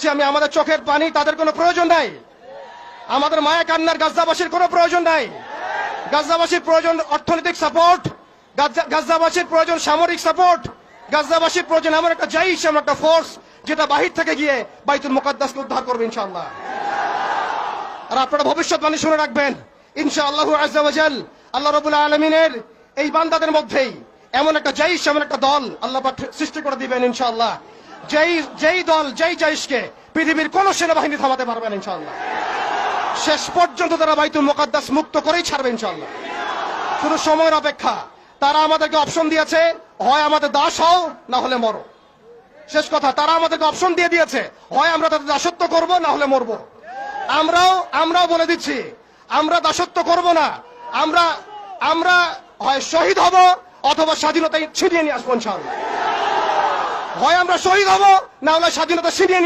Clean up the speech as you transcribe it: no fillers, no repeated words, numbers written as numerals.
আমি আমাদের চোখের পানি তাদের কোনো প্রয়োজন নাই, আমাদের মায়া কান্নার গাজাবাসীর কোনো প্রয়োজন নাই। গাজাবাসীর প্রয়োজন অর্থনৈতিক সাপোর্ট, গাজাবাসীর প্রয়োজন সামরিক সাপোর্ট, গাজাবাসীর প্রয়োজন এমন একটা জাইশ, এমন একটা ফোর্স যেটা বাহির থেকে গিয়ে বাইতুল মুকাদ্দাসকে উদ্ধার করবে ইনশাআল্লাহ। আর আপনারা ভবিষ্যৎবাণী শুনে রাখবেন, ইনশাআল্লাহু আযজা ওয়া জাল আল্লাহ রাব্বুল আলামিনের এই বান্দাদের মধ্যেই এমন একটা জাইশ, এমন একটা দল আল্লাহ পাক সৃষ্টি করে দিবেন ইনশাআল্লাহ। যেই দল, যেই জাইশকে পৃথিবীর কোন সেনাবাহিনী থামাতে পারবে না ইনশাআল্লাহ। শেষ পর্যন্ত তারা বাইতুল মুকাদ্দাস মুক্ত করেই ছাড়বে ইনশাআল্লাহ। শুধু সময়ের অপেক্ষা। তারা আমাদেরকে অপশন দিয়েছে, হয় আমাদের দাস হও না হলে মরো। শেষ কথা, তারা আমাদেরকে অপশন দিয়ে দিয়েছে, হয় আমরা তাদের দাসত্ব করব না হলে মরবো। আমরাও বলে দিচ্ছি, আমরা দাসত্ব করব না। আমরা হয় শহীদ হব অথবা স্বাধীনতা ছিনিয়ে নিয়ে আসবো ইনশাআল্লাহ। হয় আমরা শহীদ হব না হলে স্বাধীনতা ছিনিয়ে নিয়ে